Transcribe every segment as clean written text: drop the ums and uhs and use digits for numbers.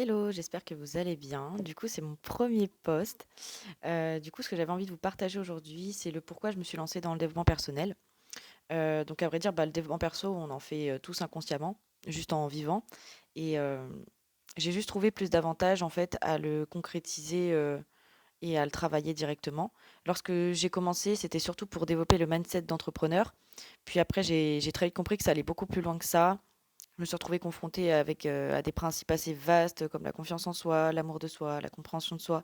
Hello, j'espère que vous allez bien. Du coup, c'est mon premier post. Ce que j'avais envie de vous partager aujourd'hui, c'est le pourquoi je me suis lancée dans le développement personnel. Donc, à vrai dire, le développement perso, on en fait tous inconsciemment, juste en vivant. Et j'ai juste trouvé plus d'avantages, en fait, à le concrétiser et à le travailler directement. Lorsque j'ai commencé, c'était surtout pour développer le mindset d'entrepreneur. Puis après, j'ai très vite compris que ça allait beaucoup plus loin que ça. Je me suis retrouvée confrontée à des principes assez vastes comme la confiance en soi, l'amour de soi, la compréhension de soi.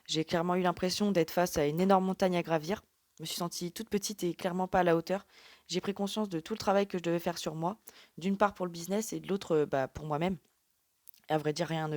J'ai clairement eu l'impression d'être face à une énorme montagne à gravir. Je me suis sentie toute petite et clairement pas à la hauteur. J'ai pris conscience de tout le travail que je devais faire sur moi, d'une part pour le business et de l'autre pour moi-même. Et à vrai dire, l'un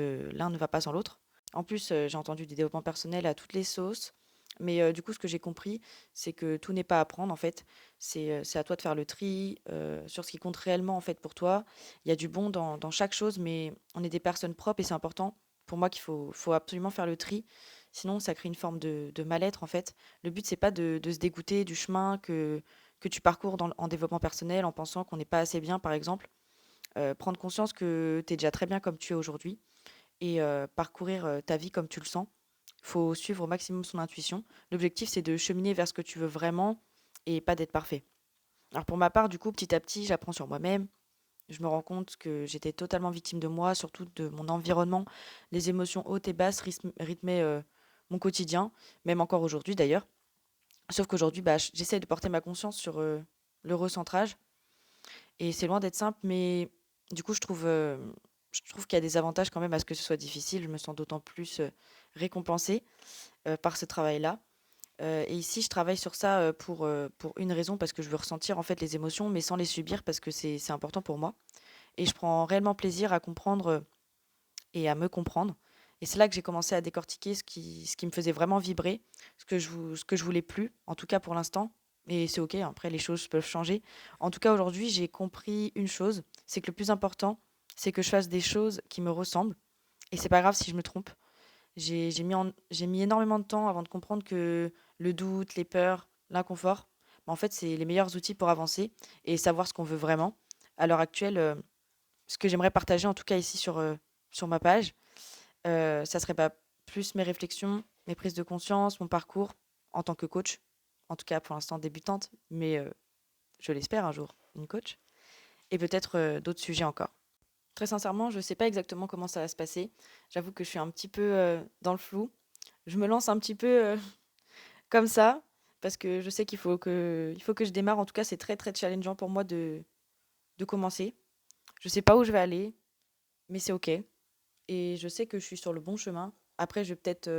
ne va pas sans l'autre. En plus, j'ai entendu du développement personnel à toutes les sauces. Mais du coup, ce que j'ai compris, c'est que tout n'est pas à prendre, en fait. C'est à toi de faire le tri sur ce qui compte réellement, en fait, pour toi. Il y a du bon dans chaque chose, mais on est des personnes propres et c'est important pour moi qu'il faut absolument faire le tri. Sinon, ça crée une forme de mal-être, en fait. Le but, c'est pas de se dégoûter du chemin que tu parcours en développement personnel en pensant qu'on n'est pas assez bien, par exemple. Prendre conscience que tu es déjà très bien comme tu es aujourd'hui et parcourir ta vie comme tu le sens. Il faut suivre au maximum son intuition. L'objectif, c'est de cheminer vers ce que tu veux vraiment et pas d'être parfait. Alors pour ma part, du coup, petit à petit, j'apprends sur moi-même. Je me rends compte que j'étais totalement victime de moi, surtout de mon environnement. Les émotions hautes et basses rythmaient mon quotidien, même encore aujourd'hui d'ailleurs. Sauf qu'aujourd'hui, j'essaie de porter ma conscience sur le recentrage. Et c'est loin d'être simple, mais du coup, je trouve qu'il y a des avantages quand même à ce que ce soit difficile. Je me sens d'autant plus récompensée par ce travail-là. Et ici, je travaille sur ça pour une raison, parce que je veux ressentir en fait les émotions, mais sans les subir, parce que c'est important pour moi. Et je prends réellement plaisir à comprendre et à me comprendre. Et c'est là que j'ai commencé à décortiquer ce qui me faisait vraiment vibrer, ce que je voulais plus, en tout cas pour l'instant. Et c'est ok, après les choses peuvent changer. En tout cas, aujourd'hui, j'ai compris une chose, c'est que le plus important, c'est que je fasse des choses qui me ressemblent. Et c'est pas grave si je me trompe. J'ai mis énormément de temps avant de comprendre que le doute, les peurs, l'inconfort, en fait, c'est les meilleurs outils pour avancer et savoir ce qu'on veut vraiment. À l'heure actuelle, ce que j'aimerais partager, en tout cas ici sur ma page, ça serait pas plus mes réflexions, mes prises de conscience, mon parcours en tant que coach. En tout cas, pour l'instant, débutante, mais je l'espère un jour, une coach. Et peut-être d'autres sujets encore. Très sincèrement, je ne sais pas exactement comment ça va se passer. J'avoue que je suis un petit peu dans le flou. Je me lance un petit peu comme ça, parce que je sais qu'il faut que je démarre. En tout cas, c'est très, très challengeant pour moi de commencer. Je sais pas où je vais aller, mais c'est OK. Et je sais que je suis sur le bon chemin. Après, je vais peut-être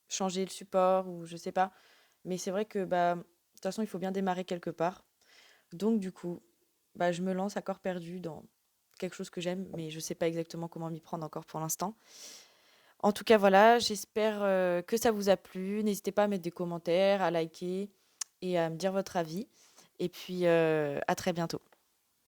changer le support ou je sais pas. Mais c'est vrai que de toute façon, il faut bien démarrer quelque part. Donc du coup, je me lance à corps perdu dans quelque chose que j'aime, mais je sais pas exactement comment m'y prendre encore pour l'instant. En tout cas, voilà, j'espère que ça vous a plu. N'hésitez pas à mettre des commentaires, à liker et à me dire votre avis. Et puis, à très bientôt.